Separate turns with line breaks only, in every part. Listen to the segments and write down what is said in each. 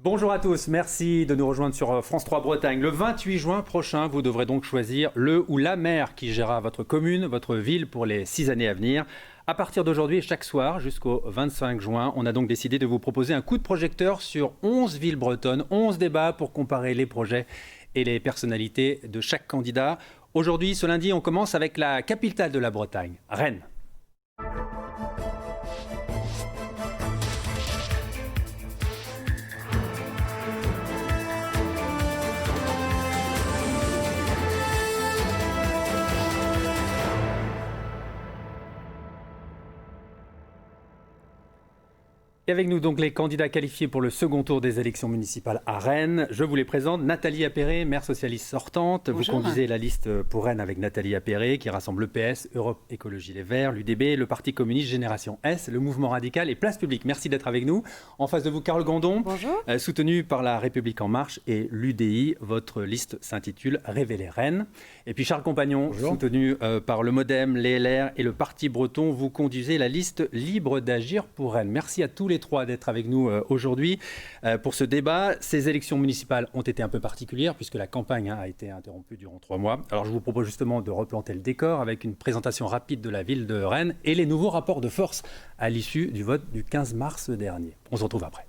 Bonjour à tous, merci de nous rejoindre sur France 3 Bretagne. Le 28 juin prochain, vous devrez donc choisir le ou la maire qui gérera votre commune, votre ville pour les 6 années à venir. À partir d'aujourd'hui et chaque soir jusqu'au 25 juin, on a donc décidé de vous proposer un coup de projecteur sur 11 villes bretonnes, 11 débats pour comparer les projets et les personnalités de chaque candidat. Aujourd'hui, ce lundi, on commence avec la capitale de la Bretagne, Rennes. Et avec nous donc les candidats qualifiés pour le second tour des élections municipales à Rennes. Je vous les présente. Nathalie Appéré, maire socialiste sortante.
Bonjour.
Vous conduisez la liste pour Rennes avec Nathalie Appéré qui rassemble le PS, Europe Écologie Les Verts, l'UDB, le Parti communiste Génération S, le Mouvement Radical et Place Publique. Merci d'être avec nous. En face de vous, Carole Gandon, soutenu par La République En Marche et l'UDI. Votre liste s'intitule Révéler Rennes. Et puis Charles Compagnon, soutenu par le MoDem, les LR et le Parti breton. Vous conduisez la liste Libre d'agir pour Rennes. Merci à tous les trois d'être avec nous aujourd'hui pour ce débat. Ces élections municipales ont été un peu particulières puisque la campagne a été interrompue durant 3 mois. Alors je vous propose justement de replanter le décor avec une présentation rapide de la ville de Rennes et les nouveaux rapports de force à l'issue du vote du 15 mars dernier. On se retrouve après.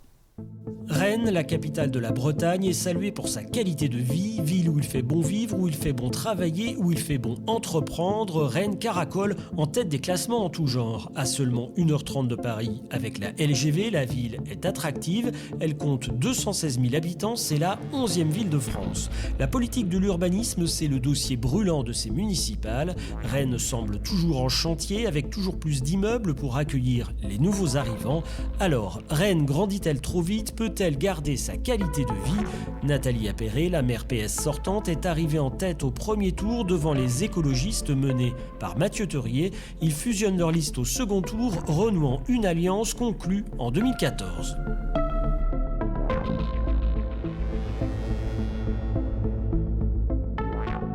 Rennes, la capitale de la Bretagne, est saluée pour sa qualité de vie, ville où il fait bon vivre, où il fait bon travailler, où il fait bon entreprendre. Rennes caracole en tête des classements en tout genre. À seulement 1h30 de Paris, avec la LGV, la ville est attractive. Elle compte 216 000 habitants, c'est la 11e ville de France. La politique de l'urbanisme, c'est le dossier brûlant de ces municipales. Rennes semble toujours en chantier, avec toujours plus d'immeubles pour accueillir les nouveaux arrivants. Alors, Rennes grandit-elle trop vite? Peut-elle garder sa qualité de vie? Nathalie Appéré, la maire PS sortante, est arrivée en tête au premier tour devant les écologistes menés par Mathieu Teurier. Ils fusionnent leur liste au second tour, renouant une alliance conclue en 2014.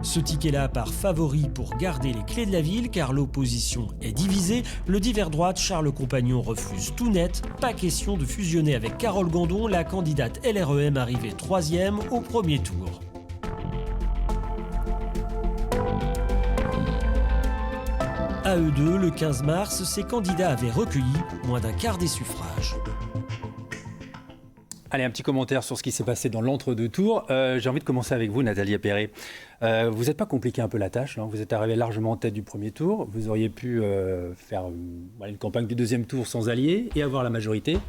Ce ticket-là part favori pour garder les clés de la ville car l'opposition est divisée. Le divers droite, Charles Compagnon, refuse tout net. Pas question de fusionner avec Carole Gandon, la candidate LREM arrivée 3e au premier tour. À eux deux, le 15 mars, ces candidats avaient recueilli moins d'un quart des suffrages.
Allez, un petit commentaire sur ce qui s'est passé dans l'entre-deux tours. J'ai envie de commencer avec vous, Nathalie Appéré. Vous n'êtes pas compliqué un peu la tâche, non? Vous êtes arrivé largement en tête du premier tour. Vous auriez pu faire une campagne du deuxième tour sans alliés et avoir la majorité. Vous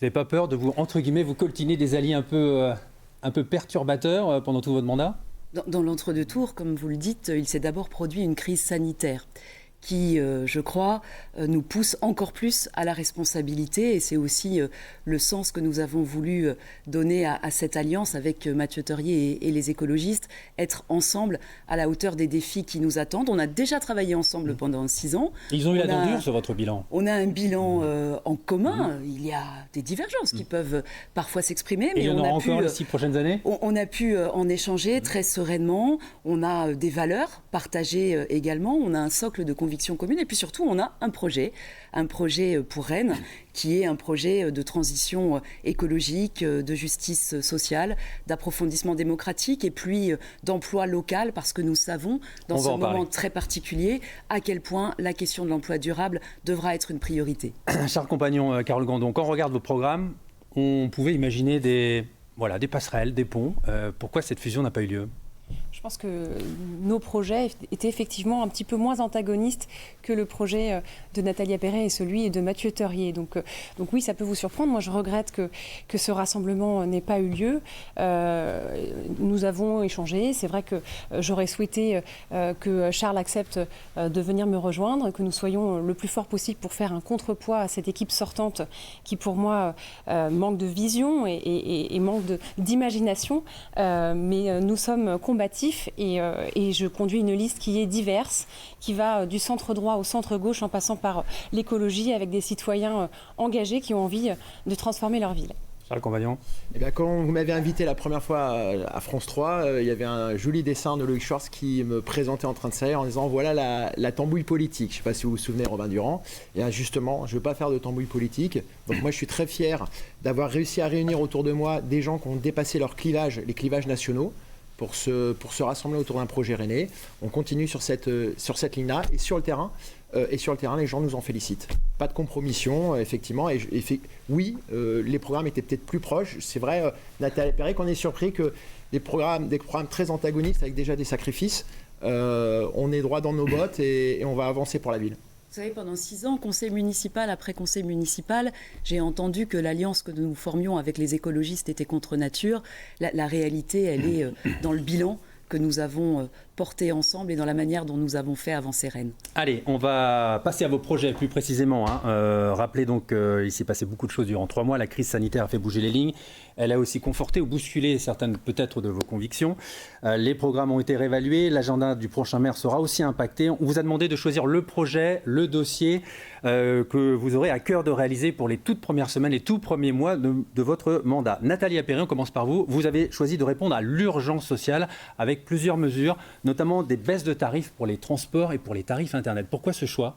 n'avez pas peur de vous, entre guillemets, vous coltiner des alliés un peu perturbateurs pendant tout votre mandat?
Dans l'entre-deux tours, comme vous le dites, il s'est d'abord produit une crise sanitaire qui, je crois, nous pousse encore plus à la responsabilité. Et c'est aussi le sens que nous avons voulu donner à cette alliance avec Mathieu Teurier et les écologistes, être ensemble à la hauteur des défis qui nous attendent. On a déjà travaillé ensemble pendant 6 ans.
Ils ont eu la dent dure sur votre bilan.
On a un bilan en commun. Il y a des divergences qui peuvent parfois s'exprimer.
Mais il y en aura encore les 6 prochaines années.
On a pu en échanger très sereinement. On a des valeurs partagées également. On a un socle de conviction commune et puis surtout on a un projet pour Rennes qui est un projet de transition écologique, de justice sociale, d'approfondissement démocratique et puis d'emploi local parce que nous savons dans ce moment très particulier à quel point la question de l'emploi durable devra être une priorité.
Charles Compagnon, Carole Gandon, quand on regarde vos programmes, on pouvait imaginer des passerelles, des ponts. Pourquoi cette fusion n'a pas eu lieu ?
Je pense que nos projets étaient effectivement un petit peu moins antagonistes que le projet de Nathalie Appéré et celui de Mathieu Teurier. Donc oui, ça peut vous surprendre. Moi, je regrette que ce rassemblement n'ait pas eu lieu. Nous avons échangé. C'est vrai que j'aurais souhaité que Charles accepte de venir me rejoindre, que nous soyons le plus fort possible pour faire un contrepoids à cette équipe sortante qui, pour moi, manque de vision et manque d'imagination. Mais nous sommes combatifs et je conduis une liste qui est diverse, qui va du centre droit au centre gauche en passant par l'écologie avec des citoyens engagés qui ont envie de transformer leur ville.
Charles Compagnon.
Eh bien, quand vous m'avez invité la première fois à France 3, il y avait un joli dessin de Loïc Schwartz qui me présentait en train de salir en disant voilà la tambouille politique. Je ne sais pas si vous vous souvenez, Robin Durand. Et justement, je ne veux pas faire de tambouille politique. Donc moi, je suis très fier d'avoir réussi à réunir autour de moi des gens qui ont dépassé leurs clivages, les clivages nationaux, pour se rassembler autour d'un projet rennais. On continue sur cette ligne-là et sur le terrain. Les gens nous en félicitent. Pas de compromission, effectivement. Oui, les programmes étaient peut-être plus proches. C'est vrai, Nathalie Appéré, qu'on est surpris que des programmes très antagonistes avec déjà des sacrifices, on est droit dans nos bottes et on va avancer pour la ville.
Vous savez, pendant 6 ans, conseil municipal après conseil municipal, j'ai entendu que l'alliance que nous formions avec les écologistes était contre nature. La réalité, elle est dans le bilan que nous avons porté ensemble et dans la manière dont nous avons fait avancer Rennes.
Allez, on va passer à vos projets plus précisément. Rappelez donc qu'il s'est passé beaucoup de choses durant 3 mois. La crise sanitaire a fait bouger les lignes. Elle a aussi conforté ou bousculé certaines peut-être de vos convictions. Les programmes ont été réévalués. L'agenda du prochain maire sera aussi impacté. On vous a demandé de choisir le projet, le dossier que vous aurez à cœur de réaliser pour les toutes premières semaines, les tout premiers mois de votre mandat. Nathalie Appéré, on commence par vous. Vous avez choisi de répondre à l'urgence sociale avec plusieurs mesures, notamment des baisses de tarifs pour les transports et pour les tarifs Internet. Pourquoi ce choix ?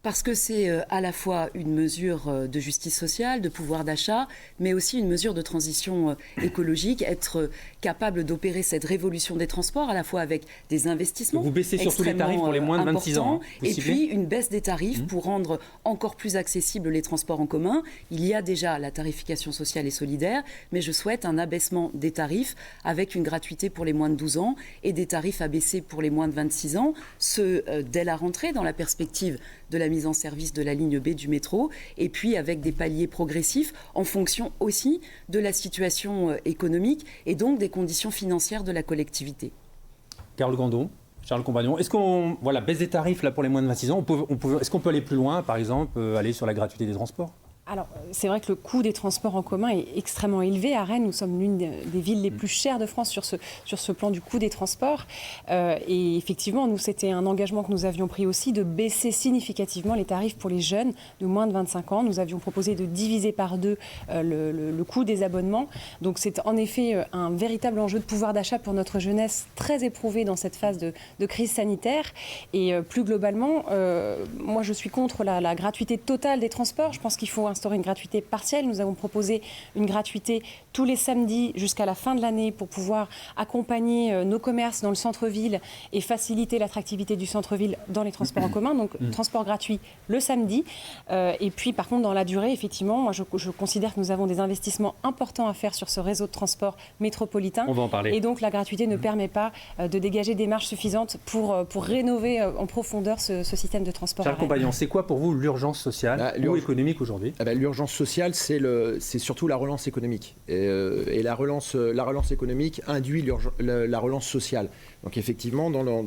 Parce que c'est à la fois une mesure de justice sociale, de pouvoir d'achat, mais aussi une mesure de transition écologique, être capable d'opérer cette révolution des transports, à la fois avec des investissements.
Vous baissez surtout les tarifs pour les moins de 26 ans.
Et puis une baisse des tarifs pour rendre encore plus accessibles les transports en commun. Il y a déjà la tarification sociale et solidaire, mais je souhaite un abaissement des tarifs avec une gratuité pour les moins de 12 ans et des tarifs abaissés pour les moins de 26 ans, dès la rentrée, dans la perspective de la mise en service de la ligne B du métro, et puis avec des paliers progressifs en fonction aussi de la situation économique et donc des conditions financières de la collectivité.
Carole Gandon, Charles Compagnon, est-ce qu'on baisse des tarifs là, pour les moins de 26 ans, est-ce qu'on peut aller plus loin, par exemple, aller sur la gratuité des transports ?
Alors, c'est vrai que le coût des transports en commun est extrêmement élevé. À Rennes, nous sommes l'une des villes les plus chères de France sur ce plan du coût des transports. Et effectivement, nous, c'était un engagement que nous avions pris aussi de baisser significativement les tarifs pour les jeunes de moins de 25 ans. Nous avions proposé de diviser par 2 le coût des abonnements. Donc, c'est en effet un véritable enjeu de pouvoir d'achat pour notre jeunesse très éprouvée dans cette phase de crise sanitaire. Et plus globalement, moi, je suis contre la gratuité totale des transports. Je pense qu'il faut instaurer une gratuité partielle. Nous avons proposé une gratuité tous les samedis jusqu'à la fin de l'année pour pouvoir accompagner nos commerces dans le centre-ville et faciliter l'attractivité du centre-ville dans les transports en commun. Donc, transport gratuit le samedi. Et puis, par contre, dans la durée, effectivement, moi, je considère que nous avons des investissements importants à faire sur ce réseau de transport métropolitain.
On va en parler.
Et donc, la gratuité ne permet pas de dégager des marges suffisantes pour rénover en profondeur ce système de transport.
Charles Compagnon, c'est quoi pour vous l'urgence sociale ou économique aujourd'hui ?
L'urgence sociale, c'est surtout la relance économique. Et la relance économique induit la relance sociale. Donc effectivement, dans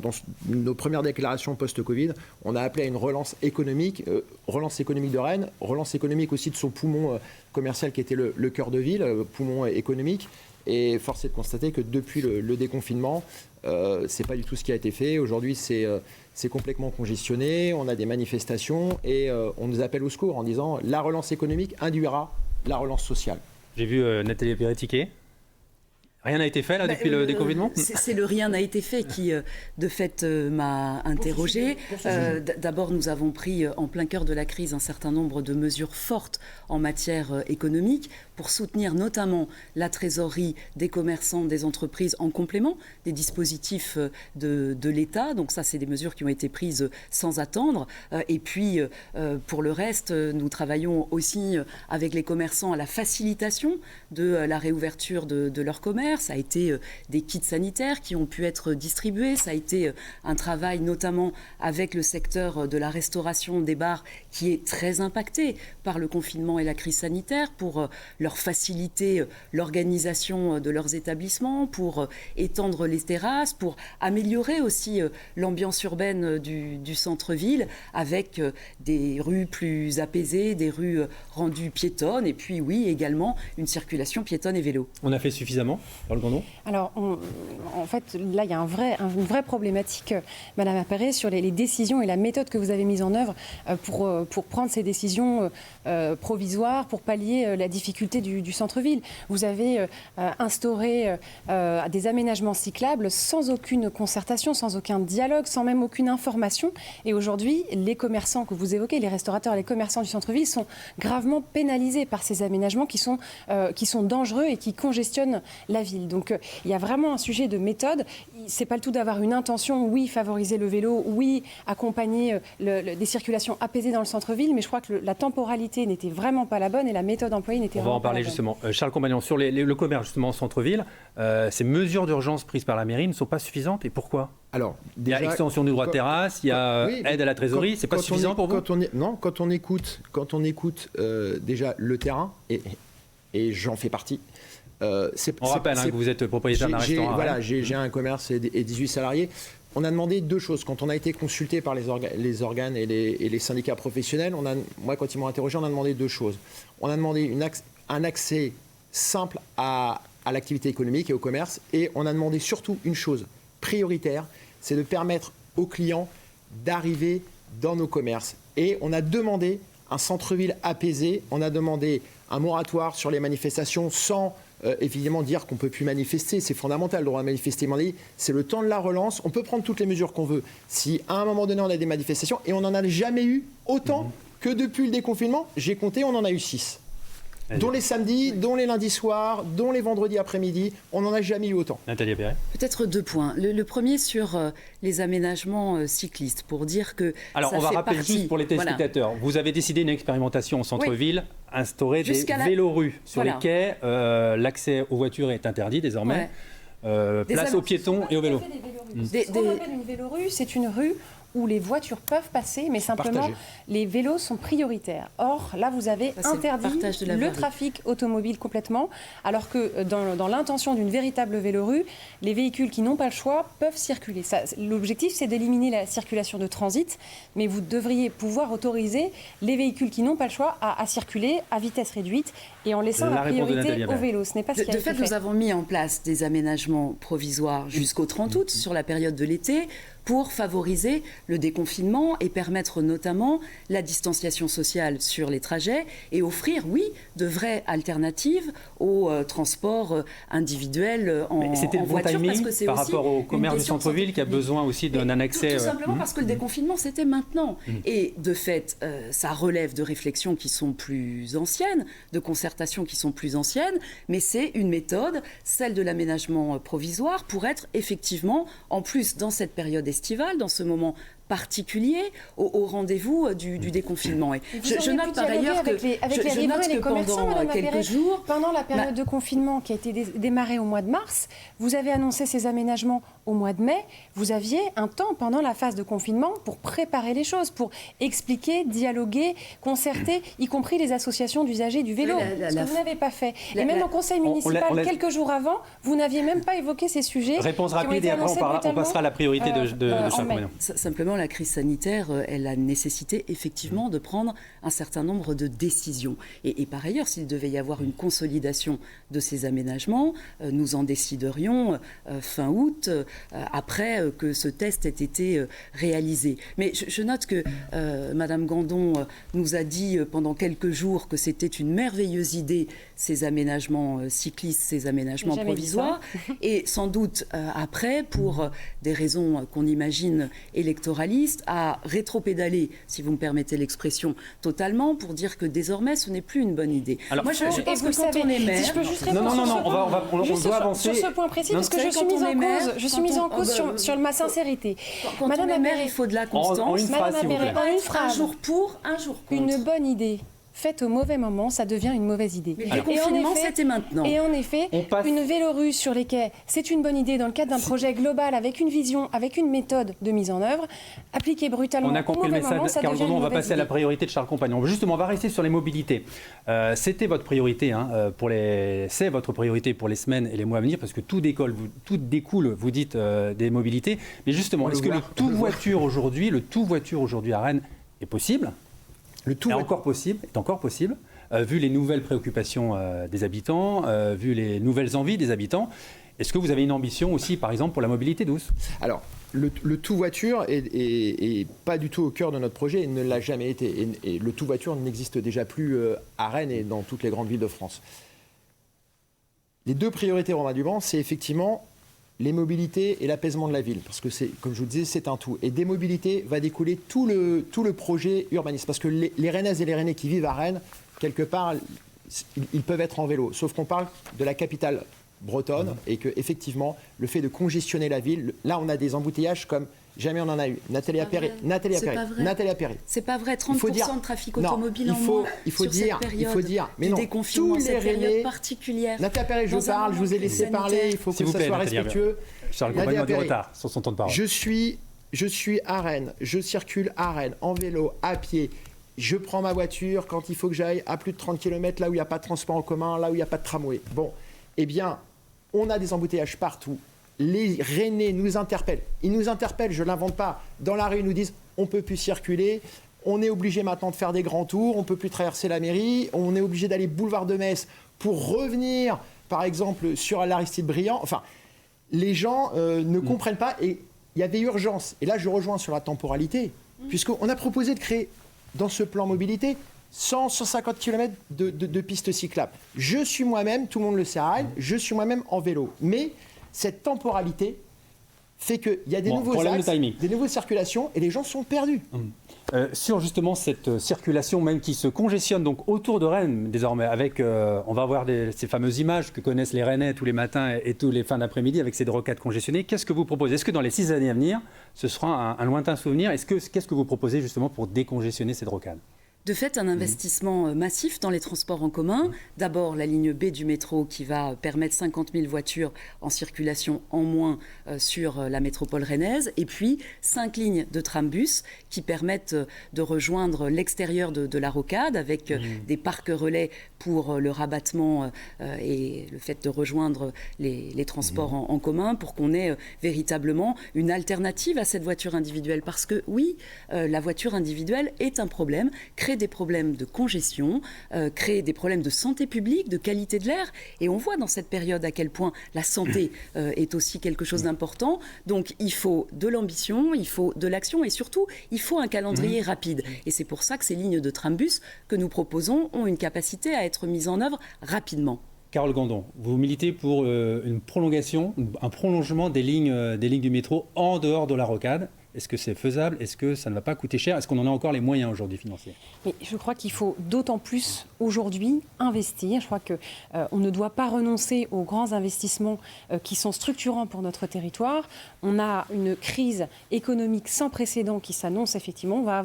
nos premières déclarations post-Covid, on a appelé à une relance économique de Rennes, relance économique aussi de son poumon commercial qui était le cœur de ville, poumon économique. Et force est de constater que depuis le déconfinement, c'est pas du tout ce qui a été fait. Aujourd'hui, c'est complètement congestionné, on a des manifestations et on nous appelle au secours en disant la relance économique induira la relance sociale.
J'ai vu Nathalie Appéré tiquer. Rien n'a été fait là depuis le déconfinement ?
C'est le rien n'a été fait qui, de fait, m'a interrogée. D'abord, nous avons pris en plein cœur de la crise un certain nombre de mesures fortes en matière économique pour soutenir notamment la trésorerie des commerçants, des entreprises en complément des dispositifs de l'État. Donc ça, c'est des mesures qui ont été prises sans attendre. Et puis, pour le reste, nous travaillons aussi avec les commerçants à la facilitation de la réouverture de leur commerce. Ça a été des kits sanitaires qui ont pu être distribués. Ça a été un travail notamment avec le secteur de la restauration des bars qui est très impacté par le confinement et la crise sanitaire pour leur faciliter l'organisation de leurs établissements, pour étendre les terrasses, pour améliorer aussi l'ambiance urbaine du centre-ville avec des rues plus apaisées, des rues rendues piétonnes et puis oui également une circulation piétonne et vélo.
On a fait suffisamment ? Charles Gandon ?
Alors, en fait, là, il y a une vraie problématique, Madame Appéré, sur les décisions et la méthode que vous avez mise en œuvre pour prendre ces décisions provisoires, pour pallier la difficulté du centre-ville. Vous avez instauré des aménagements cyclables sans aucune concertation, sans aucun dialogue, sans même aucune information. Et aujourd'hui, les commerçants que vous évoquez, les restaurateurs, les commerçants du centre-ville sont gravement pénalisés par ces aménagements qui sont dangereux et qui congestionnent la ville. Donc il y a vraiment un sujet de méthode. C'est pas le tout d'avoir une intention, oui, favoriser le vélo, oui, accompagner des circulations apaisées dans le centre-ville, mais je crois que la temporalité n'était vraiment pas la bonne et la méthode employée n'était vraiment pas la bonne.
On va en parler justement. Charles Compagnon, sur le commerce justement au centre-ville, ces mesures d'urgence prises par la mairie ne sont pas suffisantes, et pourquoi ?
Alors,
il y a extension du droit de terrasse, il y a aide à la trésorerie, c'est pas suffisant pour vous ?
Non, quand on écoute déjà le terrain, et j'en fais partie.
On rappelle que vous êtes propriétaire d'un restaurant.
Voilà, j'ai un commerce et 18 salariés. On a demandé deux choses. Quand on a été consulté par les organes et les syndicats professionnels, moi, quand ils m'ont interrogé, on a demandé deux choses. On a demandé un accès simple à l'activité économique et au commerce, et on a demandé surtout une chose prioritaire, c'est de permettre aux clients d'arriver dans nos commerces. Et on a demandé un centre-ville apaisé, on a demandé un moratoire sur les manifestations sans évidemment dire qu'on ne peut plus manifester. C'est fondamental, le droit de manifester. C'est le temps de la relance. On peut prendre toutes les mesures qu'on veut. Si à un moment donné on a des manifestations, et on n'en a jamais eu autant que depuis le déconfinement, j'ai compté, on en a eu 6. Dont les samedis, dont les lundis soirs, dont les vendredis après-midi, on n'en a jamais eu autant.
Nathalie Appéré.
Peut-être deux points. Le premier sur les aménagements cyclistes, pour dire que
alors,
ça
on va
fait
rappeler
partie,
juste pour les téléspectateurs. Voilà. Vous avez décidé une expérimentation au centre-ville, instaurer des vélorues sur les quais. L'accès aux voitures est interdit désormais. Place aux piétons et aux vélos.
Ce qu'on appelle une vélorue, c'est une rue où les voitures peuvent passer, mais simplement les vélos sont prioritaires. Or, là, vous avez interdit le trafic automobile complètement, alors que dans l'intention d'une véritable vélorue, les véhicules qui n'ont pas le choix peuvent circuler. L'objectif, c'est d'éliminer la circulation de transit, mais vous devriez pouvoir autoriser les véhicules qui n'ont pas le choix à circuler à vitesse réduite et en laissant la priorité aux vélos. Ce n'est pas ce qui a été fait.
Nous avons mis en place des aménagements provisoires jusqu'au 30 août, sur la période de l'été, pour favoriser le déconfinement et permettre notamment la distanciation sociale sur les trajets et offrir, de vraies alternatives au transport individuel en voiture.
Parce que c'est par rapport au commerce du centre-ville qui a besoin aussi d'un accès...
Tout simplement parce que le déconfinement, c'était maintenant. Et de fait, ça relève de réflexions qui sont plus anciennes, de concertations qui sont plus anciennes, mais c'est une méthode, celle de l'aménagement provisoire, pour être effectivement, en plus, dans cette période estivale, dans ce moment particulier, au rendez-vous du déconfinement. Et
je note par ailleurs que pendant quelques jours, pendant la période de confinement qui a été démarrée au mois de mars, vous avez annoncé ces aménagements au mois de mai. Vous aviez un temps pendant la phase de confinement pour préparer les choses, pour expliquer, dialoguer, concerter, y compris les associations d'usagers du vélo. Ce que vous n'avez pas fait. Et même au conseil municipal, quelques jours avant, vous n'aviez même pas évoqué ces sujets.
Réponse rapide et après on passera à la priorité de Charles Compagnon.
Simplement, la crise sanitaire, elle a nécessité effectivement de prendre un certain nombre de décisions. Et par ailleurs, s'il devait y avoir une consolidation de ces aménagements, nous en déciderions fin août, après que ce test ait été réalisé. Mais je note que Madame Gandon nous a dit pendant quelques jours que c'était une merveilleuse idée, ces aménagements cyclistes, ces aménagements provisoires. Et sans doute après, pour des raisons qu'on imagine électoralistes, à rétropédaler, si vous me permettez l'expression, totalement, pour dire que désormais, ce n'est plus une bonne idée.
Alors,
moi, je pense que quand on est maire...
Si je peux juste répondre
on doit avancer.
Sur ce point précis, parce que je suis mise en cause sur ma sincérité.
Quand on est maire, il faut de la constance.
En une phrase, s'il vous plaît.
Un jour pour, un jour contre.
Une bonne idée faite au mauvais moment, ça devient une mauvaise idée.
Mais le confinement, c'était maintenant.
Et en effet, une vélorue sur les quais, c'est une bonne idée dans le cadre d'un projet global avec une vision, avec une méthode de mise en œuvre. Appliquée brutalement
on a compris
au mauvais
le message.
moment, ça
Carl
devient
Gandon,
une
on va
mauvaise
passer à la priorité de Charles Compagnon. Justement, on va rester sur les mobilités. C'était votre priorité, c'est votre priorité pour les semaines et les mois à venir, parce que tout découle, vous dites, des mobilités. Mais justement, est-ce que le tout voiture aujourd'hui à Rennes est possible? Est encore possible. vu les nouvelles préoccupations des habitants, vu les nouvelles envies des habitants, est-ce que vous avez une ambition aussi, par exemple, pour la mobilité douce ?
Alors, le tout-voiture est pas du tout au cœur de notre projet et ne l'a jamais été. Et le tout-voiture n'existe déjà plus à Rennes et dans toutes les grandes villes de France. Les deux priorités, Romain Duban, c'est effectivement les mobilités et l'apaisement de la ville. Parce que, comme je vous le disais, c'est un tout. Et des mobilités va découler tout le projet urbaniste. Parce que les Rennaises et les Rennais qui vivent à Rennes, quelque part, ils peuvent être en vélo. Sauf qu'on parle de la capitale bretonne et que effectivement le fait de congestionner la ville, là on a des embouteillages comme jamais on en a eu. Nathalie Appéré.
C'est pas vrai. 30% de trafic automobile en moins.
Il faut dire. Mais non.
Tous les Rennais particulière.
Nathalie Appéré, je vous ai laissé parler. Il faut que ça soit respectueux.
Charles Compagnon a du retard sur son temps de parole.
Je suis à Rennes. Je circule à Rennes en vélo, à pied. Je prends ma voiture quand il faut que j'aille à plus de 30 km là où il n'y a pas de transport en commun, là où il n'y a pas de tramway. Bon, eh bien, on a des embouteillages partout. Les Rennais nous interpellent. Ils nous interpellent, je ne l'invente pas. Dans la rue, ils nous disent on ne peut plus circuler, on est obligé maintenant de faire des grands tours, on ne peut plus traverser la mairie, on est obligé d'aller boulevard de Metz pour revenir, par exemple, sur l'Aristide Briand. Enfin, les gens ne comprennent pas et il y avait urgence. Et là, je rejoins sur la temporalité, puisqu'on a proposé de créer, dans ce plan mobilité, 150 km de pistes cyclables. Je suis moi-même, tout le monde le sait à Rennes, je suis moi-même en vélo. Mais cette temporalité fait qu'il y a des nouveaux axes, des nouvelles circulations et les gens sont perdus.
Sur justement cette circulation même qui se congestionne donc autour de Rennes désormais, avec, on va voir ces fameuses images que connaissent les Rennais tous les matins et tous les fins d'après-midi avec ces rocades congestionnées. Qu'est-ce que vous proposez ? Est-ce que dans les 6 années à venir, ce sera un lointain souvenir ? Qu'est-ce que vous proposez justement pour décongestionner cette rocade ?
De fait, un investissement massif dans les transports en commun. D'abord, la ligne B du métro qui va permettre 50 000 voitures en circulation en moins sur la métropole rennaise. Et puis, 5 lignes de trambus qui permettent de rejoindre l'extérieur de la rocade avec des parcs relais pour le rabattement et le fait de rejoindre les transports en commun pour qu'on ait véritablement une alternative à cette voiture individuelle. Parce que oui, la voiture individuelle est un problème, crée des problèmes de congestion, crée des problèmes de santé publique, de qualité de l'air. Et on voit dans cette période à quel point la santé est aussi quelque chose d'important. Donc il faut de l'ambition, il faut de l'action et surtout, il faut un calendrier rapide. Et c'est pour ça que ces lignes de trambus que nous proposons ont une capacité à être mises en œuvre rapidement.
Carole Gandon, vous militez pour une prolongation, un prolongement des lignes du métro en dehors de la rocade. Est-ce que c'est faisable ? Est-ce que ça ne va pas coûter cher ? Est-ce qu'on en a encore les moyens aujourd'hui financiers ?
Mais je crois qu'il faut d'autant plus aujourd'hui investir. Je crois qu'on ne doit pas renoncer aux grands investissements qui sont structurants pour notre territoire. On a une crise économique sans précédent qui s'annonce effectivement. On va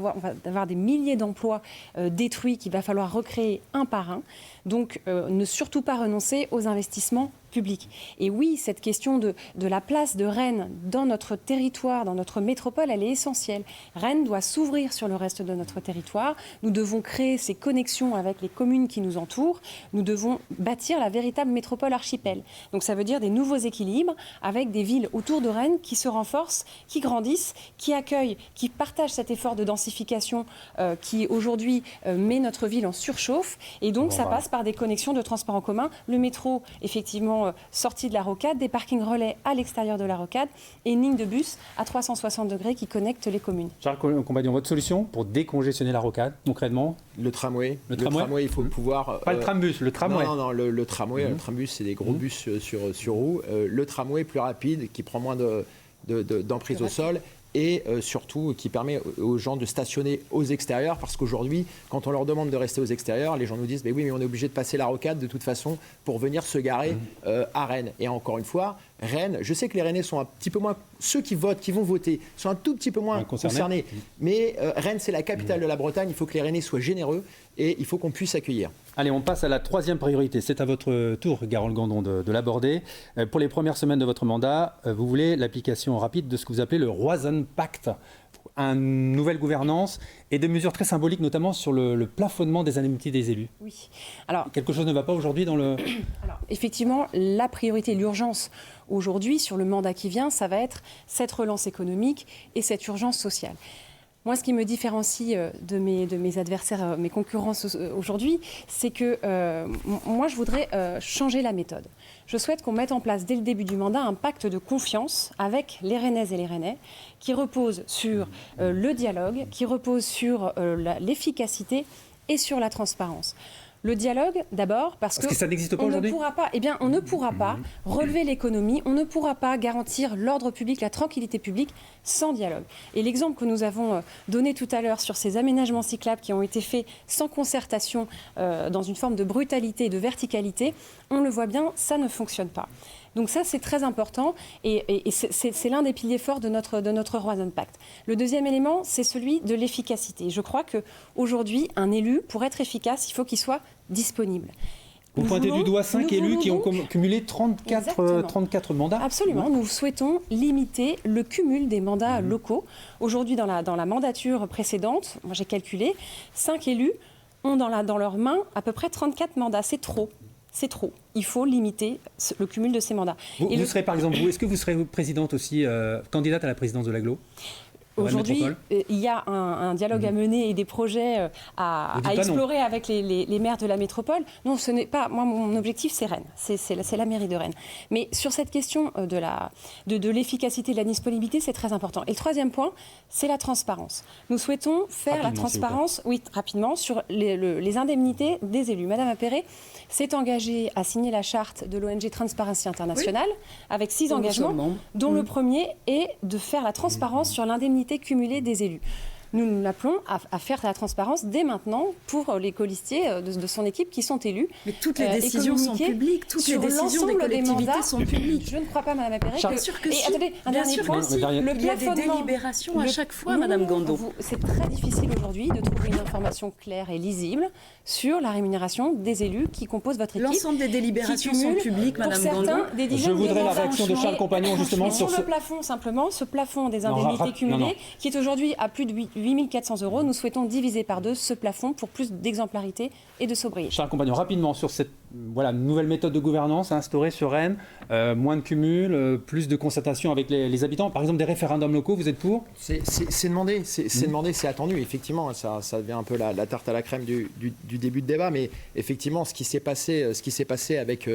avoir des milliers d'emplois détruits qu'il va falloir recréer un par un. Donc ne surtout pas renoncer aux investissements public. Et oui, cette question de la place de Rennes dans notre territoire, dans notre métropole, elle est essentielle. Rennes doit s'ouvrir sur le reste de notre territoire. Nous devons créer ces connexions avec les communes qui nous entourent. Nous devons bâtir la véritable métropole archipel. Donc ça veut dire des nouveaux équilibres avec des villes autour de Rennes qui se renforcent, qui grandissent, qui accueillent, qui partagent cet effort de densification qui aujourd'hui met notre ville en surchauffe. Et donc ça passe par des connexions de transport en commun. Le métro, effectivement, sortie de la rocade, des parkings relais à l'extérieur de la rocade et une ligne de bus à 360 degrés qui connecte les communes.
Charles Compagnon, votre solution pour décongestionner la rocade, concrètement ?
Le tramway. Le tramway, il faut pouvoir...
Pas le trambus, le tramway.
Non, le tramway. Le trambus, c'est des gros bus sur roues. Le tramway plus rapide, qui prend moins d'emprise au sol. Et surtout qui permet aux gens de stationner aux extérieurs, parce qu'aujourd'hui, quand on leur demande de rester aux extérieurs, les gens nous disent « oui, mais on est obligé de passer la rocade de toute façon pour venir se garer à Rennes ». Et encore une fois, Rennes, je sais que les Rennais sont un petit peu moins, ceux qui votent, qui vont voter, sont un tout petit peu moins concernés. Mais Rennes, c'est la capitale de la Bretagne, il faut que les Rennais soient généreux et il faut qu'on puisse accueillir.
Allez, on passe à la troisième priorité. C'est à votre tour, Carole Gandon, de l'aborder. Pour les premières semaines de votre mandat, vous voulez l'application rapide de ce que vous appelez le Roazhon Pacte, une nouvelle gouvernance et des mesures très symboliques, notamment sur le plafonnement des indemnités des élus.
Oui. Alors,
quelque chose ne va pas aujourd'hui dans le...
Alors, effectivement, la priorité, l'urgence aujourd'hui sur le mandat qui vient, ça va être cette relance économique et cette urgence sociale. Moi, ce qui me différencie de mes adversaires, mes concurrents aujourd'hui, c'est que moi, je voudrais changer la méthode. Je souhaite qu'on mette en place, dès le début du mandat, un pacte de confiance avec les Rennaises et les Rennais, qui repose sur le dialogue, qui repose sur l'efficacité et sur la transparence. Le dialogue, d'abord, parce que
ça n'existe pas aujourd'hui.
On ne pourra pas relever l'économie, on ne pourra pas garantir l'ordre public, la tranquillité publique sans dialogue. Et l'exemple que nous avons donné tout à l'heure sur ces aménagements cyclables qui ont été faits sans concertation, dans une forme de brutalité et de verticalité, on le voit bien, ça ne fonctionne pas. Donc ça, c'est très important et c'est l'un des piliers forts de notre Horizon Pact. Le deuxième élément, c'est celui de l'efficacité. Je crois qu'aujourd'hui, un élu, pour être efficace, il faut qu'il soit disponible.
Vous pointez du doigt 5 élus qui ont cumulé 34 mandats.
Absolument. Nous souhaitons limiter le cumul des mandats locaux. Aujourd'hui, dans la mandature précédente, moi j'ai calculé, 5 élus ont dans leurs mains à peu près 34 mandats. C'est trop. C'est trop. Il faut limiter le cumul de ces mandats.
Vous serez, par exemple, est-ce que vous serez présidente aussi, candidate à la présidence de l'agglo ?
Aujourd'hui, il y a un dialogue à mener et des projets à explorer avec les maires de la métropole. Non, ce n'est pas. Moi, mon objectif, c'est Rennes. C'est la mairie de Rennes. Mais sur cette question de l'efficacité, de la disponibilité, c'est très important. Et le troisième point, c'est la transparence. Nous souhaitons faire la transparence, rapidement, sur les indemnités des élus. Madame Appéré s'est engagée à signer la charte de l'ONG Transparency International avec 6 engagements, dont le premier est de faire la transparence sur l'indemnité cumulée des élus. Nous l'appelons à faire la transparence dès maintenant pour les colistiers de son équipe qui sont élus.
Mais toutes les décisions sont publiques, toutes les décisions des collectivités sont publiques.
Je ne crois pas, Madame Appéré, que...
Bien sûr que si.
Attendez, un dernier point.
Il y a des délibérations à chaque fois, Madame Gandon.
C'est très difficile aujourd'hui de trouver une information claire et lisible sur la rémunération des élus qui composent votre équipe.
L'ensemble des délibérations sont publiques, Madame Gandon.
Je voudrais la réaction de Charles Compagnon justement sur
le plafond, simplement, ce plafond des indemnités cumulées, qui est aujourd'hui à plus de 8 400 €, nous souhaitons diviser par 2 ce plafond pour plus d'exemplarité et de sobriété.
Charles Compagnon, rapidement sur cette nouvelle méthode de gouvernance instaurée sur Rennes, moins de cumul, plus de concertation avec les habitants, par exemple des référendums locaux, vous êtes pour ?
C'est demandé, c'est attendu. Effectivement, ça devient un peu la tarte à la crème du début de débat, mais effectivement, ce qui s'est passé avec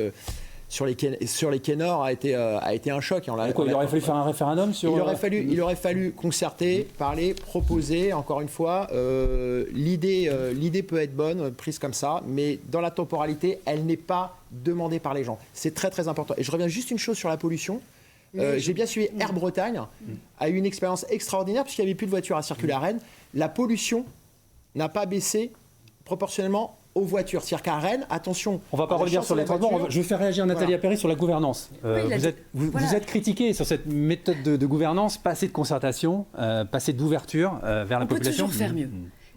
sur les quais nord a été un choc.
Il aurait fallu faire un référendum sur...
Il aurait fallu concerter, parler, proposer. Encore une fois, l'idée peut être bonne, prise comme ça, mais dans la temporalité, elle n'est pas demandée par les gens. C'est très très important. Et je reviens juste une chose sur la pollution. J'ai bien suivi Air Bretagne, a eu une expérience extraordinaire puisqu'il n'y avait plus de voitures à circuler à Rennes. La pollution n'a pas baissé proportionnellement aux voitures. C'est-à-dire qu'à Rennes, attention...
On ne va pas revenir sur les transports. Je vais faire réagir Nathalie Appéré sur la gouvernance. Vous êtes critiqué sur cette méthode de gouvernance, pas assez de concertation, pas assez d'ouverture vers la population.
On peut toujours faire mieux.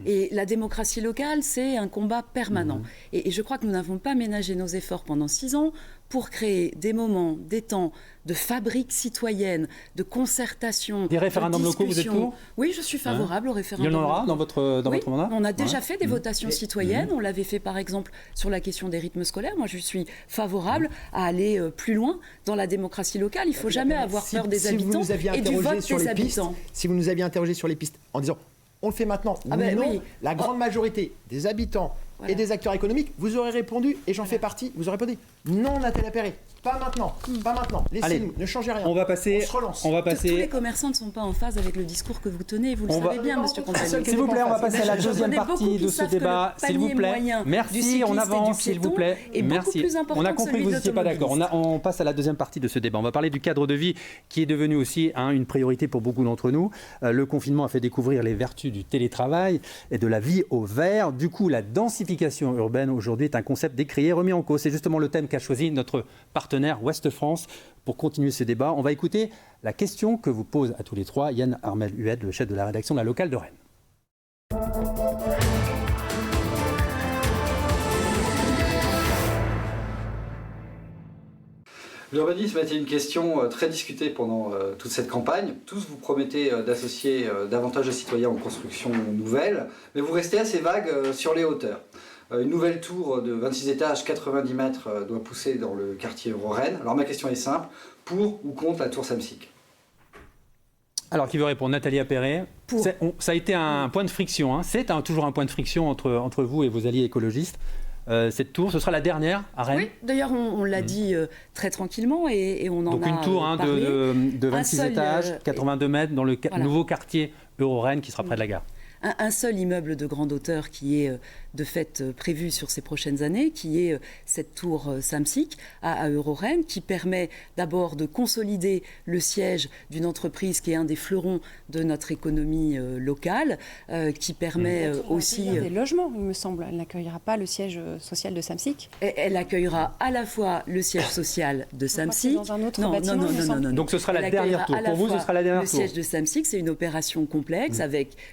Et la démocratie locale, c'est un combat permanent. Et je crois que nous n'avons pas ménagé nos efforts pendant 6 ans pour créer des moments, des temps de fabrique citoyenne, de concertation,
des référendums locaux, vous êtes pour ?
Oui, je suis favorable aux référendums.
Il y en aura dans votre mandat ?
On a déjà fait des votations citoyennes. On l'avait fait par exemple sur la question des rythmes scolaires. Moi, je suis favorable à aller plus loin dans la démocratie locale. Il ne faut jamais avoir peur des habitants et du vote des habitants.
Si vous nous aviez interrogé sur les pistes en disant on le fait maintenant, la grande majorité des habitants et des acteurs économiques, vous aurez répondu, et j'en fais partie, vous aurez répondu non, Nathalie Appéré, pas maintenant, pas maintenant, laissez-nous, ne changez rien.
On va passer.
On se relance.
Tous les commerçants ne sont pas en phase avec le discours que vous tenez, vous le savez bien, monsieur Compagnon.
S'il vous plaît, on va passer à la deuxième partie de ce débat. S'il vous plaît. Merci, on avance, s'il vous plaît. Merci. On a compris que vous n'étiez pas d'accord. On passe à la deuxième partie de ce débat. On va parler du cadre de vie qui est devenu aussi une priorité pour beaucoup d'entre nous. Le confinement a fait découvrir les vertus du télétravail et de la vie au vert. Du coup, la densification urbaine aujourd'hui est un concept décrié, remis en cause. C'est justement le thème qu'a choisi notre partenaire Ouest France pour continuer ce débat. On va écouter la question que vous pose à tous les trois Yann Armel-Hued, le chef de la rédaction de la locale de Rennes.
L'urbanisme a été une question très discutée pendant toute cette campagne. Tous vous promettez d'associer davantage de citoyens aux constructions nouvelles, mais vous restez assez vague sur les hauteurs. Une nouvelle tour de 26 étages, 90 mètres, doit pousser dans le quartier Euro-Rennes. Alors ma question est simple, pour ou contre la tour Samsic ?
Alors, qui veut répondre? Nathalie Appéré. Ça a été un point de friction, hein. C'est toujours un point de friction entre vous et vos alliés écologistes. Cette tour, ce sera la dernière à Rennes?
Oui, d'ailleurs, on l'a dit très tranquillement et on en a
Donc une tour de 26 étages, 82 mètres dans le nouveau quartier Euro-Rennes qui sera près de la gare.
Un seul immeuble de grande hauteur qui est de fait prévu sur ces prochaines années, qui est cette tour Samsic à Euro-Rennes, qui permet d'abord de consolider le siège d'une entreprise qui est un des fleurons de notre économie locale, qui permet aussi...
des logements, il me semble. Elle n'accueillera pas le siège social de Samsic.
Elle accueillera à la fois le siège social de Samsic...
Dans un autre bâtiment,
non.
Donc ce sera la dernière tour. Pour vous, ce sera la dernière tour.
Le siège de Samsic, c'est une opération complexe,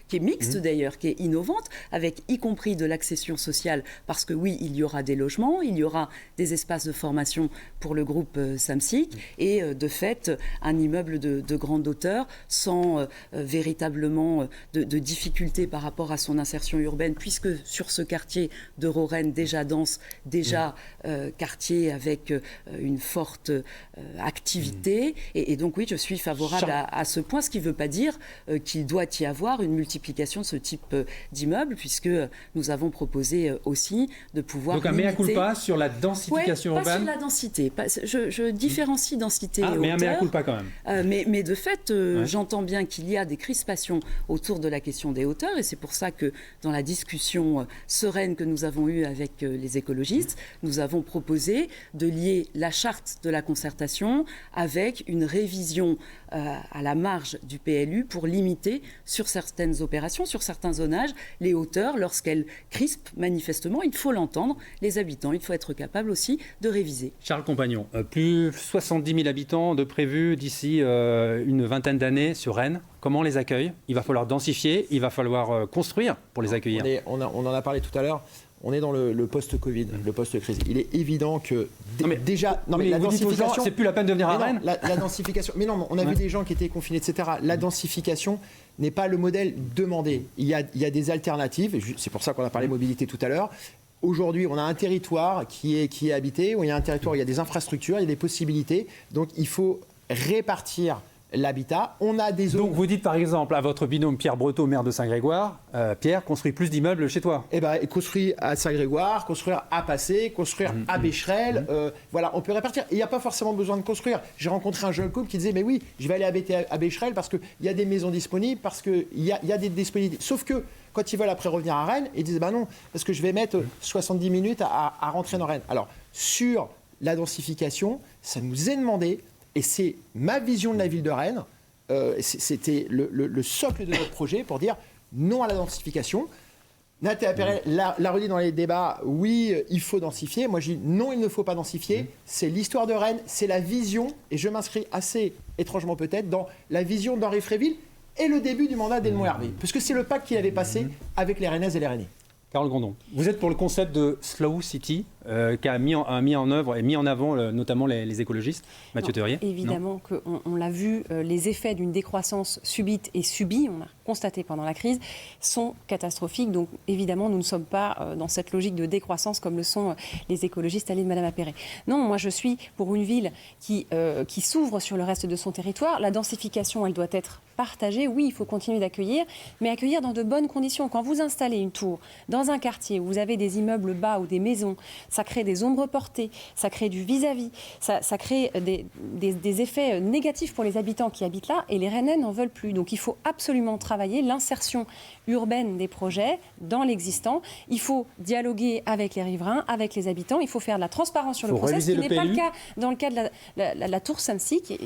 qui est mixte d'ailleurs, qui est innovante, avec y compris de l'accession sociale, parce que oui, il y aura des logements, il y aura des espaces de formation pour le groupe Samsic, et de fait, un immeuble de grande hauteur, sans véritablement de difficultés par rapport à son insertion urbaine, puisque sur ce quartier d'Euro-Rennes, déjà dense, quartier avec une forte activité, et donc oui, je suis favorable à ce point, ce qui ne veut pas dire qu'il doit y avoir une multiplication de ce type d'immeubles, puisque nous avons proposé aussi de pouvoir
donc un mea culpa sur la densification urbaine.
Pas sur la densité. Je différencie densité et hauteur.
Mais un mea culpa quand même.
Mais de fait, j'entends bien qu'il y a des crispations autour de la question des hauteurs, et c'est pour ça que dans la discussion sereine que nous avons eue avec les écologistes, nous avons proposé de lier la charte de la concertation avec une révision à la marge du PLU pour limiter sur certaines opérations, sur certains zonages, les hauteurs lorsqu'elles crispent manifestement. Il faut l'entendre, les habitants, il faut être capable aussi de réviser.
Charles Compagnon, plus 70 000 habitants de prévus d'ici une vingtaine d'années sur Rennes. Comment on les accueille? Il va falloir densifier, il va falloir construire pour les accueillir.
On en a parlé tout à l'heure. On est dans le post-Covid, le post-crise. Il est évident que déjà...
Non, mais la densification... C'est plus la peine de venir à Rennes.
La densification... Mais non, on a vu des gens qui étaient confinés, etc. La densification n'est pas le modèle demandé. Il y a des alternatives. C'est pour ça qu'on a parlé mobilité tout à l'heure. Aujourd'hui, on a un territoire qui est habité, où il y a un territoire où il y a des infrastructures, il y a des possibilités. Donc, il faut répartir l'habitat. On a des zones...
Donc vous dites par exemple à votre binôme Pierre Breteau, maire de Saint-Grégoire, Pierre, construis plus d'immeubles chez toi.
Eh bien, construire à Saint-Grégoire, construire à Passé, construire à Becherel, voilà, on peut répartir. Il n'y a pas forcément besoin de construire. J'ai rencontré un jeune couple qui disait, mais oui, je vais aller habiter à Becherel parce qu'il y a des maisons disponibles, parce qu'il y a des disponibilités. Sauf que quand ils veulent après revenir à Rennes, ils disent, bah non, parce que je vais mettre 70 minutes à rentrer dans Rennes. Alors, sur la densification, ça nous est demandé. Et c'est ma vision de la ville de Rennes, c'était le socle de notre projet pour dire non à la densification. Nathalie Appéré l'a redit dans les débats, oui, il faut densifier. Moi, je dis non, il ne faut pas densifier. C'est l'histoire de Rennes, c'est la vision, et je m'inscris assez étrangement peut-être, dans la vision d'Henri Fréville et le début du mandat d'Edmond Hervé, puisque c'est le pacte qu'il avait passé avec les Rennaises et les Rennais.
Carole Grandon, vous êtes pour le concept de Slow City qu'a mis en œuvre et mis en avant notamment les écologistes. Mathieu Théorier.
Évidemment qu'on l'a vu, les effets d'une décroissance subite et subie, on a constaté pendant la crise, sont catastrophiques. Donc évidemment, nous ne sommes pas dans cette logique de décroissance comme le sont les écologistes alliés de Mme Appéré. Non, moi je suis pour une ville qui s'ouvre sur le reste de son territoire. La densification, elle doit être partagée. Oui, il faut continuer d'accueillir, mais accueillir dans de bonnes conditions. Quand vous installez une tour dans un quartier où vous avez des immeubles bas ou des maisons, ça crée des ombres portées, ça crée du vis-à-vis, ça crée des effets négatifs pour les habitants qui habitent là, et les Rennais n'en veulent plus. Donc il faut absolument travailler l'insertion urbaine des projets dans l'existant. Il faut dialoguer avec les riverains, avec les habitants, il faut faire de la transparence sur le process, ce qui n'est pas le cas dans le cas de la tour Samsic.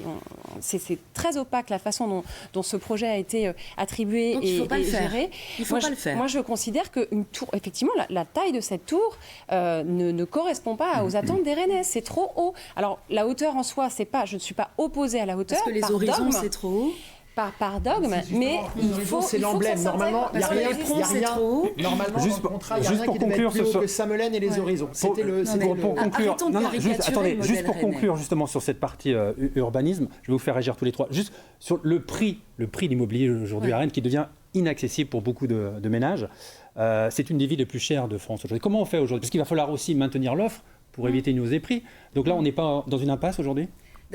C'est très opaque la façon dont ce projet a été attribué et géré.
Il ne faut pas le faire.
Moi, je considère qu'une tour, effectivement, la taille de cette tour ne correspond pas aux attentes des Rennais. C'est trop haut. Alors, la hauteur en soi, je ne suis pas opposée à la hauteur.
Parce que les horizons, c'est trop haut.
Par dogme, mais
c'est l'emblème. Normalement, il n'y a rien. Normalement, juste pour conclure que Samelen et les horizons.
Pour conclure, juste pour conclure justement sur cette partie urbanisme, je vais vous faire réagir tous les trois. Juste sur le prix de l'immobilier aujourd'hui à Rennes qui devient inaccessible pour beaucoup de ménages. C'est une des villes les plus chères de France aujourd'hui. Comment on fait aujourd'hui? Parce qu'il va falloir aussi maintenir l'offre pour éviter une hausse des prix. Donc là, on n'est pas dans une impasse aujourd'hui?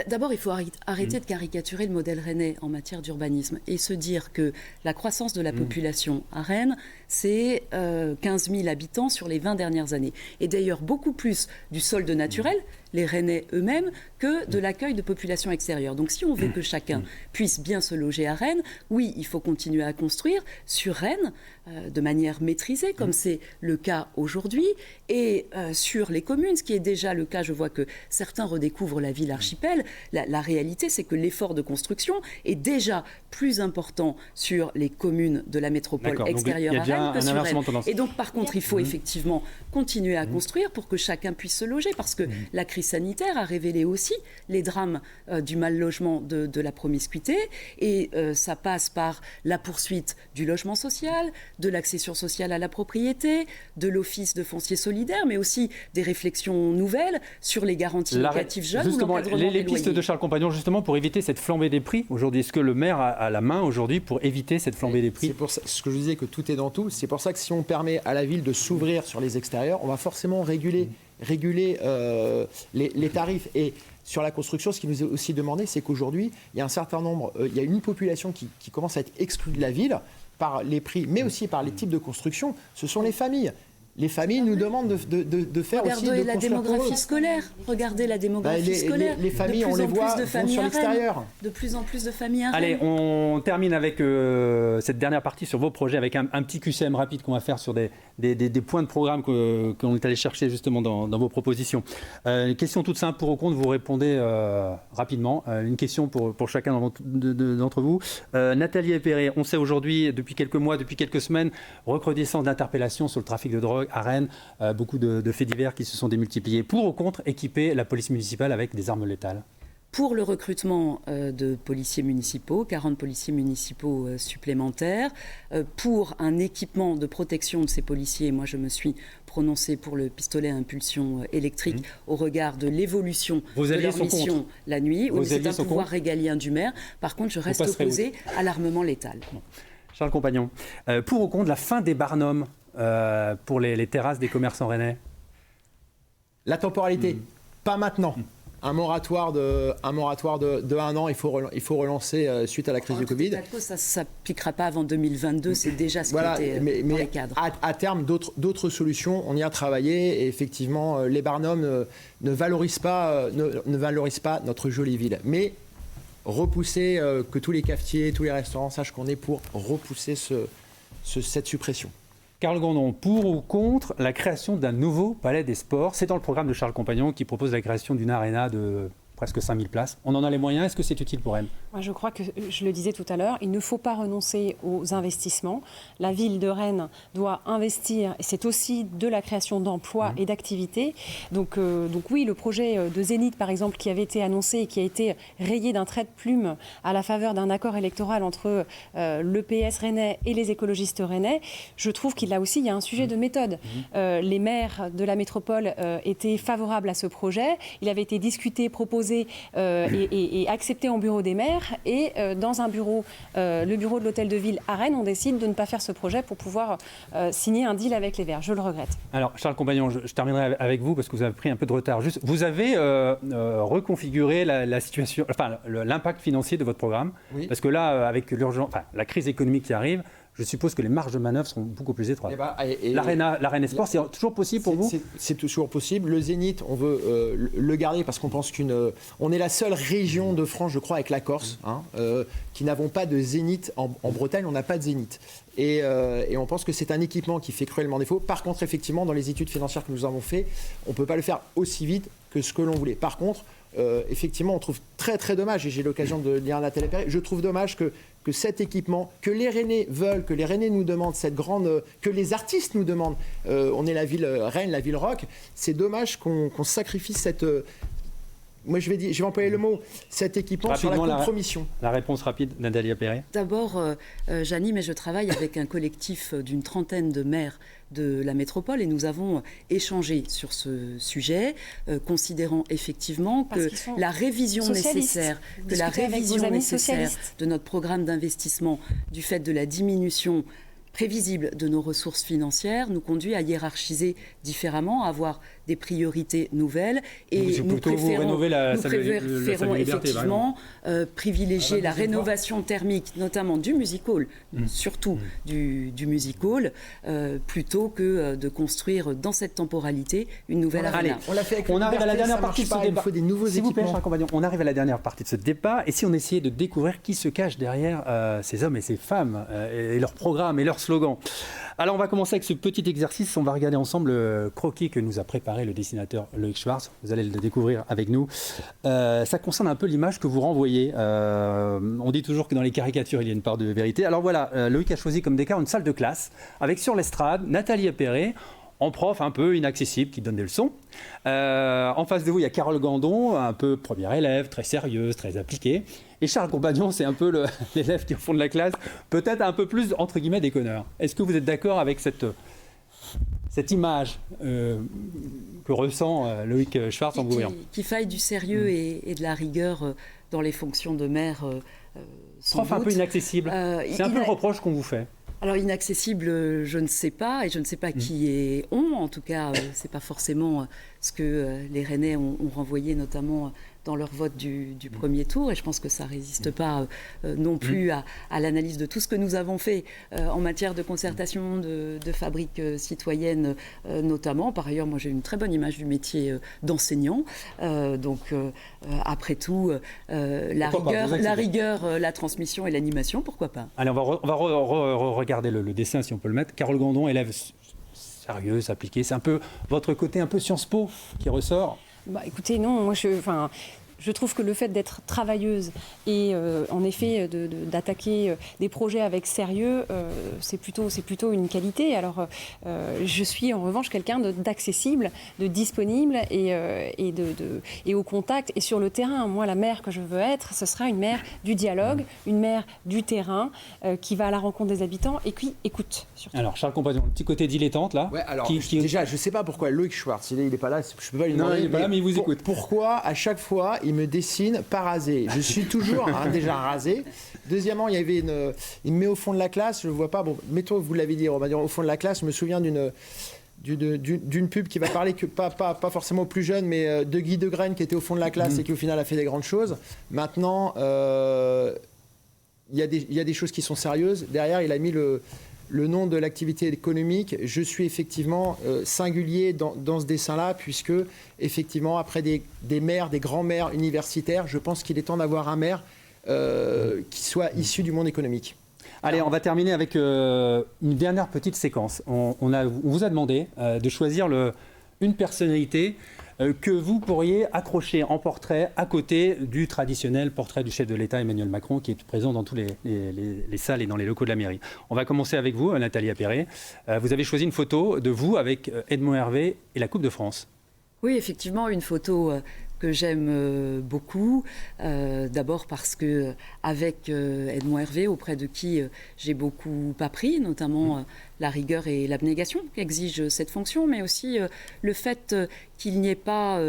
D'abord, il faut arrêter de caricaturer le modèle rennais en matière d'urbanisme et se dire que la croissance de la population à Rennes, c'est 15 000 habitants sur les 20 dernières années. Et d'ailleurs, beaucoup plus du solde naturel, les Rennais eux-mêmes, que de l'accueil de populations extérieures. Donc si on veut que chacun puisse bien se loger à Rennes, oui, il faut continuer à construire sur Rennes de manière maîtrisée, comme c'est le cas aujourd'hui, et sur les communes, ce qui est déjà le cas. Je vois que certains redécouvrent la ville archipel. La réalité, c'est que l'effort de construction est déjà plus important sur les communes de la métropole extérieure à Rennes que sur Rennes. Et donc, par contre, il faut effectivement continuer à construire pour que chacun puisse se loger, parce que la crise sanitaire a révélé aussi les drames du mal-logement, de la promiscuité, et ça passe par la poursuite du logement social, de l'accession sociale à la propriété, de l'office de foncier solidaire, mais aussi des réflexions nouvelles sur les garanties locatives jeunes.
Justement,
ou l'encadrement
les pistes de Charles Compagnon, justement, pour éviter cette flambée des prix aujourd'hui. Est-ce que le maire a la main aujourd'hui pour éviter cette flambée des prix?
C'est pour ça, ce que je disais, que tout est dans tout. C'est pour ça que si on permet à la ville de s'ouvrir sur les extérieurs, on va forcément réguler les tarifs. Et sur la construction, ce qui nous est aussi demandé, c'est qu'aujourd'hui, il y a un certain nombre, il y a une population qui commence à être exclue de la ville par les prix, mais aussi par les types de construction. Ce sont les familles. Les familles nous demandent de faire aussi de
la démographie scolaire. Regardez la démographie scolaire.
Les familles, on les voit sur l'extérieur.
De plus en plus de familles à Rennes.
Allez, on termine avec cette dernière partie sur vos projets, avec un petit QCM rapide qu'on va faire sur des points de programme qu'on est allé chercher justement dans vos propositions. Une question toute simple, pour ou contre, vous répondez rapidement. Une question pour chacun d'entre vous. Nathalie Perret, on sait aujourd'hui, depuis quelques mois, depuis quelques semaines, recrudescence d'interpellations sur le trafic de drogue à Rennes, beaucoup de faits divers qui se sont démultipliés. Pour ou contre équiper la police municipale avec des armes létales?
Pour le recrutement de policiers municipaux, 40 policiers municipaux supplémentaires. Pour un équipement de protection de ces policiers, moi je me suis prononcée pour le pistolet à impulsion électrique au regard de l'évolution de leur mission la nuit. Oui, c'est un pouvoir régalien du maire. Par contre, je reste opposée à l'armement létal.
Bon. Charles Compagnon, pour ou contre la fin des barnums pour les terrasses des commerçants rennais?
La temporalité, pas maintenant. Un moratoire de 1 an, il faut relancer suite à la crise du Covid.
Ça ne s'appliquera pas avant 2022, c'est déjà ce qui était dans les cadres.
À terme, d'autres solutions, on y a travaillé, et effectivement, les barnums ne valorisent pas notre jolie ville. Mais repousser, que tous les cafetiers, tous les restaurants sachent qu'on est pour repousser cette suppression.
Carl Gandon, pour ou contre la création d'un nouveau palais des sports? C'est dans le programme de Charles Compagnon qui propose la création d'une aréna de presque 5000 places. On en a les moyens, est-ce que c'est utile pour Rennes?
Moi, je crois que, je le disais tout à l'heure, il ne faut pas renoncer aux investissements. La ville de Rennes doit investir, et c'est aussi de la création d'emplois et d'activités. Donc oui, le projet de Zénith, par exemple, qui avait été annoncé et qui a été rayé d'un trait de plume à la faveur d'un accord électoral entre le PS rennais et les écologistes rennais, je trouve qu'il a aussi, il y a un sujet de méthode. Les maires de la métropole étaient favorables à ce projet. Il avait été discuté, proposé et accepté en bureau des maires. Et dans un bureau, le bureau de l'hôtel de ville à Rennes, on décide de ne pas faire ce projet pour pouvoir signer un deal avec les Verts. Je le regrette.
Alors, Charles Compagnon, je terminerai avec vous parce que vous avez pris un peu de retard. Juste, vous avez reconfiguré la situation, enfin l'impact financier de votre programme, parce que là, avec la crise économique qui arrive, je suppose que les marges de manœuvre seront beaucoup plus étroites. L'Arena Sport, c'est toujours possible pour vous?
C'est toujours possible. Le Zénith, on veut le garder parce qu'on pense on est la seule région de France, je crois, avec la Corse, qui n'avons pas de Zénith. En Bretagne, on n'a pas de Zénith. Et on pense que c'est un équipement qui fait cruellement défaut. Par contre, effectivement, dans les études financières que nous avons faites, on ne peut pas le faire aussi vite que ce que l'on voulait. Par contre, effectivement, on trouve très très dommage, et j'ai l'occasion de le dire à Nathalie Perret, je trouve dommage que cet équipement, que les Rennais veulent, que les Rennais nous demandent, que les artistes nous demandent, on est la ville Rennes, la ville rock, c'est dommage qu'on sacrifie cette... Moi, je vais employer le mot, cet équipement sur la compromission.
La réponse rapide, Nathalie Perret.
D'abord, j'anime et je travaille avec un collectif d'une trentaine de maires de la métropole et nous avons échangé sur ce sujet, considérant effectivement que la révision nécessaire de notre programme d'investissement du fait de la diminution prévisible de nos ressources financières nous conduit à hiérarchiser différemment, à avoir des priorités nouvelles. Et
nous préférons
effectivement privilégier la rénovation thermique, notamment du music hall, surtout du music hall, plutôt que de construire dans cette temporalité une nouvelle arena.
On arrive à la dernière partie de ce débat.
Il faut des nouveaux équipements.
On arrive à la dernière partie de ce débat. Et si on essayait de découvrir qui se cache derrière ces hommes et ces femmes et leurs programmes et leurs slogans. Alors on va commencer avec ce petit exercice. On va regarder ensemble le croquis que nous a préparé le dessinateur Loïc Schwartz. Vous allez le découvrir avec nous. Ça concerne un peu l'image que vous renvoyez. On dit toujours que dans les caricatures, il y a une part de vérité. Alors voilà, Loïc a choisi comme décor une salle de classe avec sur l'estrade Nathalie Appéré, en prof un peu inaccessible qui donne des leçons. En face de vous, il y a Carole Gandon, un peu première élève, très sérieuse, très appliquée. Et Charles Compagnon, c'est un peu l'élève qui est au fond de la classe, peut-être un peu plus, entre guillemets, déconneur. Est-ce que vous êtes d'accord avec cette image que ressent Loïc Schwartz en vous voyant ?
Qu'il faille du sérieux et de la rigueur dans les fonctions de maire.
Prof un peu inaccessible. C'est un peu le reproche qu'on vous fait.
Alors inaccessible, je ne sais pas, et je ne sais pas qui est on. En tout cas, c'est pas forcément ce que les Rennais ont renvoyé, notamment dans leur vote du premier tour. Et je pense que ça ne résiste pas non plus à l'analyse de tout ce que nous avons fait en matière de concertation, de fabrique citoyenne notamment. Par ailleurs, moi j'ai une très bonne image du métier d'enseignant. Après tout, la rigueur, la transmission et l'animation, pourquoi pas.
Allez, on va regarder le dessin si on peut le mettre. Carole Gandon, élève sérieuse, appliquée. C'est un peu votre côté un peu Sciences Po qui ressort.
Écoutez, non, moi je trouve que le fait d'être travailleuse et en effet d'attaquer des projets avec sérieux, c'est plutôt une qualité. Alors je suis en revanche quelqu'un d'accessible, de disponible et au contact et sur le terrain. Moi, la maire que je veux être, ce sera une maire du dialogue, une maire du terrain qui va à la rencontre des habitants et qui écoute. Surtout.
Alors Charles Compagnon, un petit côté dilettante là.
Ouais, alors déjà, je ne sais pas pourquoi Loïc Schwartz, il n'est pas là, je peux pas lui demander.
Non, il n'est pas là, mais il vous écoute.
Pourquoi à chaque fois il me dessine pas rasé? Je suis toujours déjà rasé. Deuxièmement, il me met au fond de la classe, je ne vois pas. Bon, mettons, vous l'avez dit, on va dire au fond de la classe. Je me souviens d'une pub qui va parler que pas forcément aux plus jeunes, mais de Guy Degraine qui était au fond de la classe et qui au final a fait des grandes choses. Maintenant, il y a des choses qui sont sérieuses. Derrière, il a mis le nom de l'activité économique. Je suis effectivement singulier dans ce dessin-là, puisque effectivement, après des maires, des grands maires universitaires, je pense qu'il est temps d'avoir un maire qui soit issu du monde économique.
Allez, on va terminer avec une dernière petite séquence. On vous a demandé de choisir une personnalité que vous pourriez accrocher en portrait à côté du traditionnel portrait du chef de l'État Emmanuel Macron qui est présent dans tous les salles et dans les locaux de la mairie. On va commencer avec vous, Nathalie Appéré. Vous avez choisi une photo de vous avec Edmond Hervé et la Coupe de France.
Oui, effectivement, une photo que j'aime beaucoup. D'abord parce que avec Edmond Hervé, auprès de qui j'ai beaucoup appris, notamment la rigueur et l'abnégation qu'exige cette fonction, mais aussi le fait qu'il n'y ait pas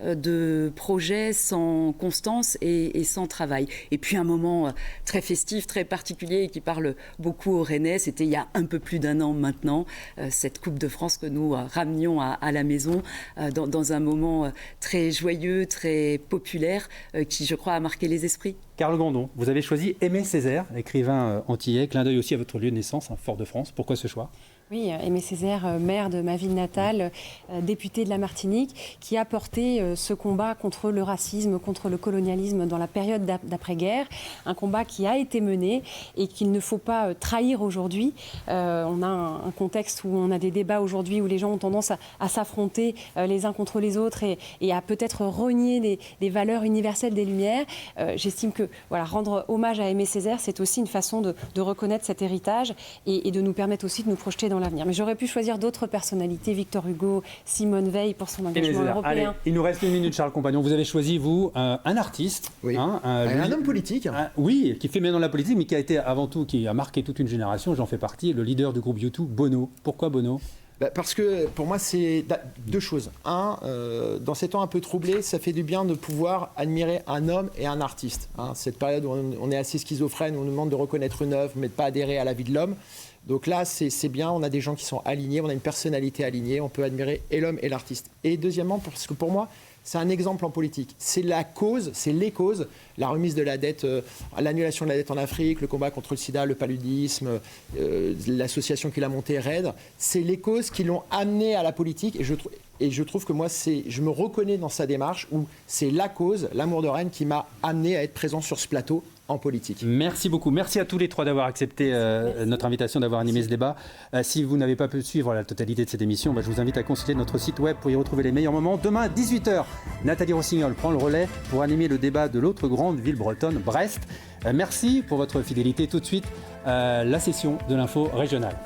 de projet sans constance et sans travail. Et puis un moment très festif, très particulier et qui parle beaucoup aux Rennais, c'était il y a un peu plus d'un an maintenant, cette Coupe de France que nous ramenions à la maison dans un moment très joyeux, très populaire, qui je crois a marqué les esprits.
Carole Gandon, vous avez choisi Aimé Césaire, écrivain antillais, clin d'œil aussi à votre lieu de naissance, Fort-de-France. Pourquoi ce choix ?
Oui, Aimé Césaire, maire de ma ville natale, député de la Martinique, qui a porté ce combat contre le racisme, contre le colonialisme dans la période d'après-guerre. Un combat qui a été mené et qu'il ne faut pas trahir aujourd'hui. On a un contexte où on a des débats aujourd'hui où les gens ont tendance à s'affronter les uns contre les autres et à peut-être renier les valeurs universelles des Lumières. J'estime que rendre hommage à Aimé Césaire, c'est aussi une façon de reconnaître cet héritage et de nous permettre aussi de nous projeter dans l'avenir. Mais j'aurais pu choisir d'autres personnalités, Victor Hugo, Simone Veil pour son engagement européen.
Allez, il nous reste une minute, Charles Compagnon. Vous avez choisi, vous, un artiste.
Oui. Un homme politique.
Oui, qui fait maintenant la politique, mais qui a été avant tout, qui a marqué toute une génération, j'en fais partie, le leader du groupe U2, Bono. Pourquoi Bono ?
Parce que pour moi, c'est deux choses. Dans ces temps un peu troublés, ça fait du bien de pouvoir admirer un homme et un artiste. Cette période où on est assez schizophrène, où on nous demande de reconnaître une œuvre, mais de ne pas adhérer à la vie de l'homme. Donc là, c'est bien, on a des gens qui sont alignés, on a une personnalité alignée, on peut admirer et l'homme et l'artiste. Et deuxièmement, parce que pour moi, c'est un exemple en politique. C'est la cause, c'est les causes, la remise de la dette, l'annulation de la dette en Afrique, le combat contre le sida, le paludisme, l'association qui l'a montée, RAID. C'est les causes qui l'ont amené à la politique. Et je trouve que moi, je me reconnais dans sa démarche où c'est la cause, l'amour de Rennes, qui m'a amené à être présent sur ce plateau en politique.
Merci beaucoup. Merci à tous les trois d'avoir accepté notre invitation, d'avoir animé ce débat. Si vous n'avez pas pu suivre la totalité de cette émission, je vous invite à consulter notre site web pour y retrouver les meilleurs moments. Demain à 18h, Nathalie Rossignol prend le relais pour animer le débat de l'autre grande ville bretonne, Brest. Merci pour votre fidélité. Tout de suite, la session de l'info régionale.